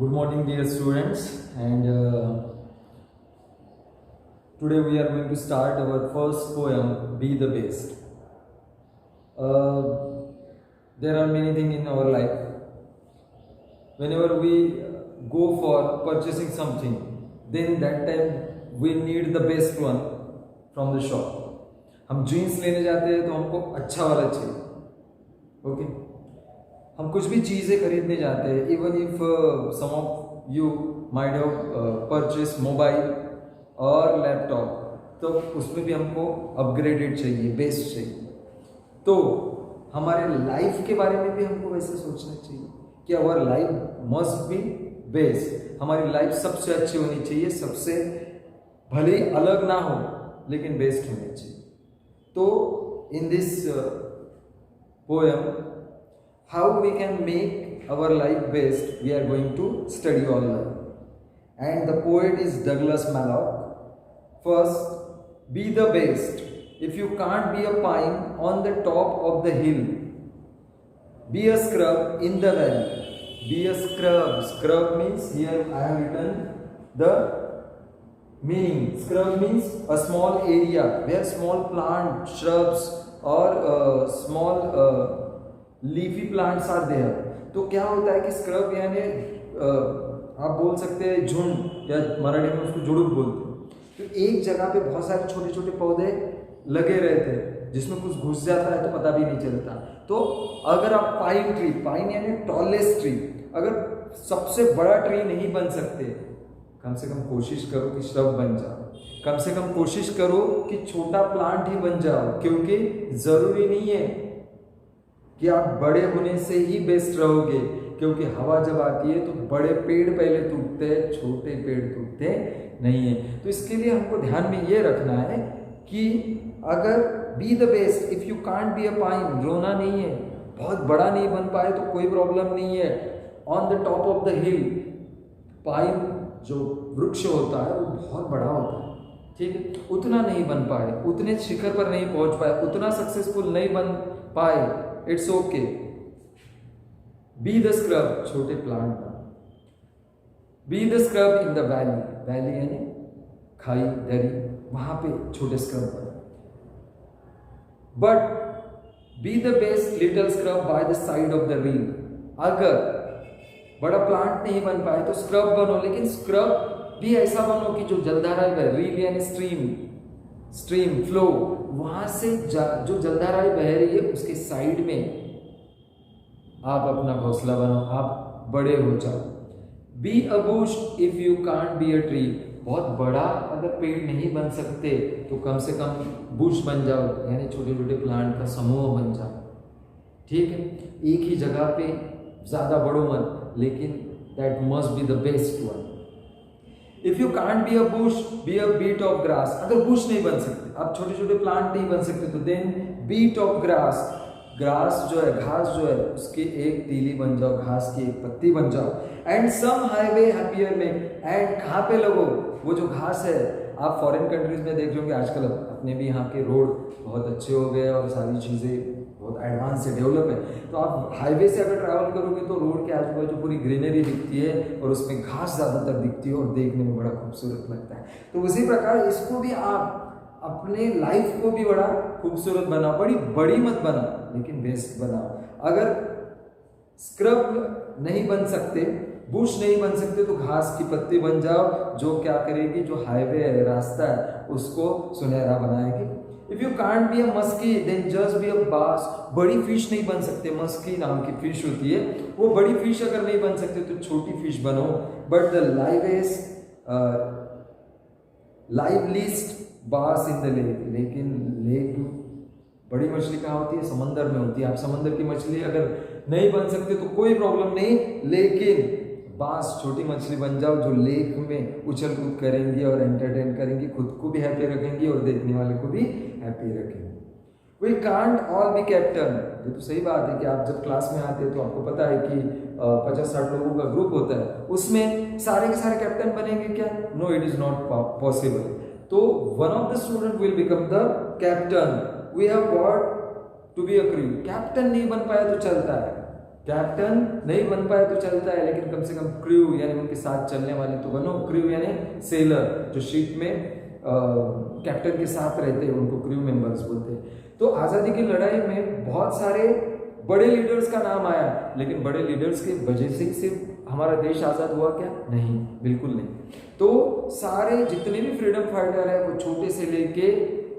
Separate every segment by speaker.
Speaker 1: Good morning, dear students, and today we are going to start our first poem, Be the Best. There are many things in our life. Whenever we go for purchasing something, then that time we need the best one from the shop. हम jeans लेने जाते हैं तो हमको अच्छा वाला चाहिए. Okay हम कुछ भी चीज़ें खरीदने जाते हैं. Even if some of you might have purchase mobile और लैपटॉप, तो उसमें भी हमको अपग्रेडेड चाहिए, बेस्ट चाहिए. तो हमारे लाइफ के बारे में भी हमको वैसे सोचना चाहिए कि our life must be best. हमारी लाइफ सबसे अच्छी होनी चाहिए, सबसे भले ही अलग ना हो लेकिन बेस्ट होनी चाहिए. तो in this poem, how we can make our life best, we are going to study all that. And the poet is Douglas Malloch. First, be the best. If you can't be a pine on the top of the hill, be a scrub in the valley. Be a scrub. Scrub means, here I have written the meaning. Scrub means a small area where small plant, shrubs और small leafy plants are there. तो क्या होता है कि scrub यानी आप बोल सकते हैं झुंड, या मराठी में उसको जुड़ुक बोलते हैं. तो एक जगह पे बहुत सारे छोटे छोटे पौधे लगे रहते हैं जिसमें कुछ घुस जाता है तो पता भी नहीं चलता. तो अगर आप पाइन ट्री, पाइन यानी टॉलेस्ट ट्री, अगर सबसे बड़ा ट्री नहीं बन सकते, कम से कम कोशिश करो कि श्रब बन जाओ. कम से कम कोशिश करो कि छोटा प्लांट ही बन जाओ, क्योंकि जरूरी नहीं है कि आप बड़े होने से ही बेस्ट रहोगे. क्योंकि हवा जब आती है तो बड़े पेड़ पहले टूटते हैं, छोटे पेड़ टूटते नहीं है. तो इसके लिए हमको ध्यान में ये रखना है कि अगर B the best, if you can't be a pine, रोना नहीं है. बहुत बड़ा नहीं बन पाए तो कोई प्रॉब्लम नहीं है. On the top of the hill, pine जो वृक्ष होता है वो बहुत बड़ा होता है, ठीक है. उतना नहीं बन पाए, उतने शिखर पर नहीं पहुंच पाए, उतना सक्सेसफुल नहीं बन पाए, it's okay. Be the scrub, छोटे प्लांट का. Be the scrub in the valley. Valley यानी खाई, दरी, वहां पे छोटे स्क्रब पर. But B the best little scrub by the side of the reel. अगर बड़ा प्लांट नहीं बन पाए तो स्क्रब बनो, लेकिन स्क्रब भी ऐसा बनो कि जो जलधाराएं बह, रील यानी स्ट्रीम फ्लो, वहां से जो जलधाराएं बह रही है उसके साइड में आप अपना घोंसला बनाओ, आप बड़े हो जाओ. B a Bush if you can't be a tree. बहुत बड़ा अगर पेड़ नहीं बन सकते तो कम से कम बुश बन जाओ, यानी छोटे छोटे प्लांट का समूह बन जाओ, ठीक है. एक ही जगह पे ज्यादा बड़ो मत, लेकिन that must be the best one. If you can't be a bush, be a bit of grass. अगर बुश नहीं बन सकते, आप छोटे छोटे प्लांट नहीं बन सकते, तो then bit of grass. Grass जो है, घास जो है, उसकी एक तीली बन जाओ, घास की एक पत्ती बन जाओ. एंड सम हाईवे हैप्पियर में. एंड कहाँ पे लगो, वो जो घास है, आप फॉरेन कंट्रीज में देख रहे आजकल अपने भी यहाँ के रोड बहुत अच्छे हो गए और सारी चीज़ें बहुत एडवांस से डेवलप है. तो आप हाईवे से अगर ट्रैवल करोगे तो रोड के आजू बाजू पूरी ग्रीनरी दिखती है और उसमें घास ज़्यादातर दिखती है और देखने में बड़ा खूबसूरत लगता है. तो उसी प्रकार इसको भी आप अपने लाइफ को भी बड़ा खूबसूरत बनाओ. बड़ी मत बनाओ, लेकिन बेस्ट बनाओ. अगर स्क्रब नहीं बन सकते, बुश नहीं बन सकते, तो घास की पत्ती बन जाओ, जो क्या करेगी, जो हाईवे है, रास्ता है, उसको सुनहरा बनाएगी. If you can't be a musky, then just be a bass. बड़ी फिश नहीं बन सकते, मस्की नाम की फिश होती है, वो बड़ी फिश अगर नहीं बन सकते तो छोटी फिश बनो. बट द लाइवलीस्ट बास इन द लेक. लेकिन लेक, बड़ी मछली कहाँ होती है, समंदर में होती है. आप समंदर की मछली अगर नहीं बन सकते तो कोई प्रॉब्लम नहीं, लेकिन बास, छोटी मछली बन जाओ जो लेक में उछल कूद करेंगी और एंटरटेन करेंगी, खुद को भी हैप्पी रखेंगी और देखने वाले को भी हैप्पी रखेंगे. We can't all be captain. ये तो सही बात है कि आप जब क्लास में आते हैं तो आपको पता है कि 50-60 लोगों का ग्रुप होता है, उसमें सारे के सारे कैप्टन बनेंगे क्या? No, it is not possible. तो one of the student will become the captain. We have got to be a crew. Captain नहीं बन पाया तो चलता है, कैप्टन नहीं बन पाए तो चलता है, लेकिन कम से कम क्रू यानी उनके साथ चलने वाले तो बनो। क्रू यानी सेलर, जो शिप में कैप्टन के साथ रहते हैं उनको क्रू मेंबर्स बोलते हैं। तो आज़ादी की लड़ाई में बहुत सारे बड़े लीडर्स का नाम आया, लेकिन बड़े लीडर्स की वजह से सिर्फ हमारा देश आज़ाद हुआ क्या? नहीं, बिल्कुल नहीं। तो सारे जितने भी फ्रीडम फाइटर है वो छोटे से लेके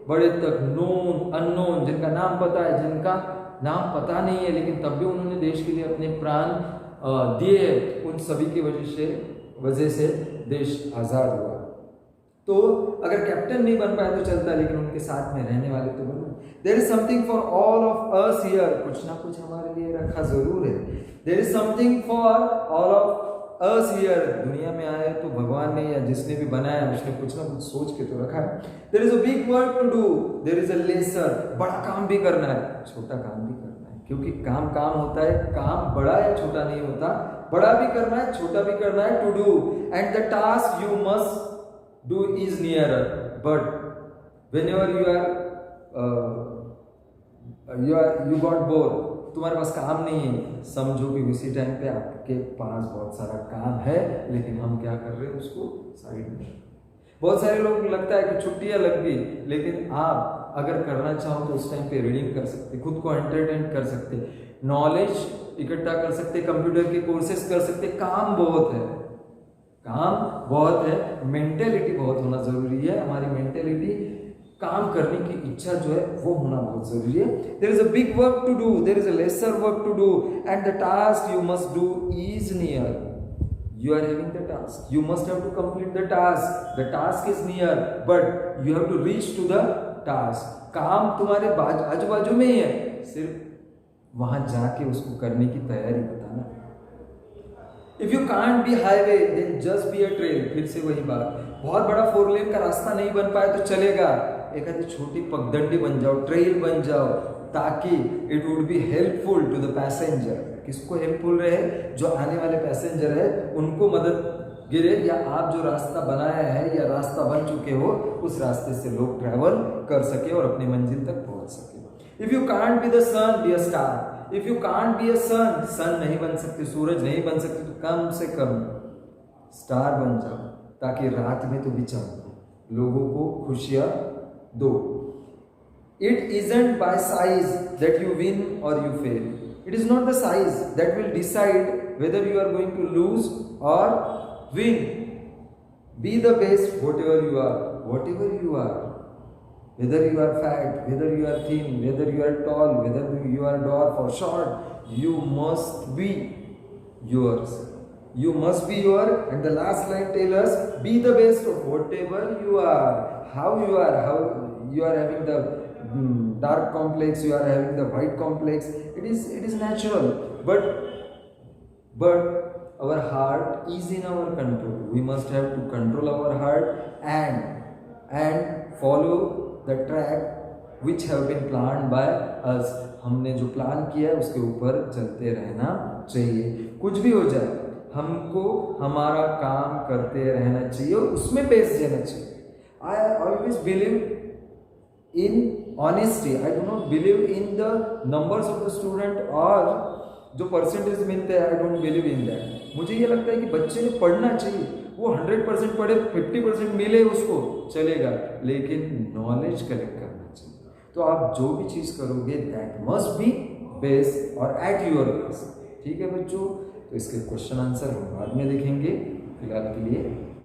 Speaker 1: बड़े तक, नोन अननोन, जिनका नाम पता है, जिनका नाम पता नहीं है, लेकिन तब भी उन्होंने देश के लिए अपने प्राण दिए, उन सभी की वजह से देश आज़ाद हुआ। तो अगर कैप्टन नहीं बन पाए तो चलता, लेकिन उनके साथ में रहने वाले तो बनो। There is something for all of us here, कुछ ना कुछ हमारे लिए रखा जरूर है। There is something for all of us here, दुनिया में आए तो भगवान ने या जिसने भी बनाया उसने कुछ ना कुछ सोच के तो रखा है। There is a big work to do, there is a lesser, बड़ा काम भी करना है, छोटा काम भी करना है, क्योंकि काम काम होता है, काम बड़ा या छोटा नहीं होता, बड़ा भी करना है, छोटा भी करना है, to do. And the task you must do is nearer, but whenever you got bored, तुम्हारे पास काम नहीं है, समझो कि उसी टाइम पे आपके पास बहुत सारा काम है, लेकिन हम क्या कर रहे हैं उसको साइड में। बहुत सारे लोग लगता है कि छुट्टियां लग गई, लेकिन आप अगर करना चाहो तो उस टाइम पे रीडिंग कर सकते, खुद को एंटरटेन कर सकते, नॉलेज इकट्ठा कर सकते, कंप्यूटर के कोर्सेज कर सकते। काम बहुत है, काम बहुत है, मेंटेलिटी बहुत होना जरूरी है। हमारी मेंटेलिटी, काम करने की इच्छा जो है वो होना बहुत जरूरी है। There is a big work to do, there is a lesser work to do, and the task you must do is near. You are having the task, you must have to complete the task, the task is near, but you have to reach to the task। काम तुम्हारे आजू बाजू में ही है, सिर्फ वहां जाके उसको करने की तैयारी बताना। If you can't be highway, then just be a trail। फिर से वही बात, बहुत बड़ा 4 लेन का रास्ता नहीं बन पाए तो चलेगा, एक आधी छोटी पगडंडी बन जाओ, ट्रेल बन जाओ, ताकि it would be helpful to the passenger. किसको हेल्पफुल रहे? जो आने वाले पैसेंजर है उनको मदद गिरे, या आप जो रास्ता बनाया है या रास्ता बन चुके हो उस रास्ते से लोग ट्रैवल कर सके और अपनी मंजिल तक पहुंच सके। If you can't be the sun, be a star. If you can't be a sun, sun नहीं बन सकते, सूरज नहीं बन सकते, तो कम से कम स्टार बन जाओ, ताकि रात में तो भी चमको, लोगों को खुशियां दो। It isn't by size that you win or you fail. It is not the size that will decide whether you are going to lose or win. Be the best whatever you are, whatever you are. Whether you are fat, whether you are thin, whether you are tall, whether you are dwarf or short, you must be yours. You must be your, and the last line tells us, be the best of whatever you are. How you are, how you are having the dark complex, you are having the white complex, it is natural, but our heart is in our control. We must have to control our heart and follow the track which have been planned by us। हमने जो plan किया है उसके ऊपर चलते रहना चाहिए। कुछ भी हो जाए, हमको हमारा काम करते रहना चाहिए और उसमें बेस्ट देना चाहिए। I always believe in honesty. I do not believe in the numbers of the student और जो परसेंटेज मिलते हैं, I don't believe in that। मुझे ये लगता है कि बच्चे ने पढ़ना चाहिए, वो 100% पढ़े, 50% मिले उसको चलेगा, लेकिन नॉलेज कलेक्ट करना चाहिए। तो आप जो भी चीज़ करोगे दैट मस्ट बी बेस्ट और एट योर बेस्ट। ठीक है बच्चों, तो इसके क्वेश्चन आंसर हम बाद में देखेंगे। फिलहाल के लिए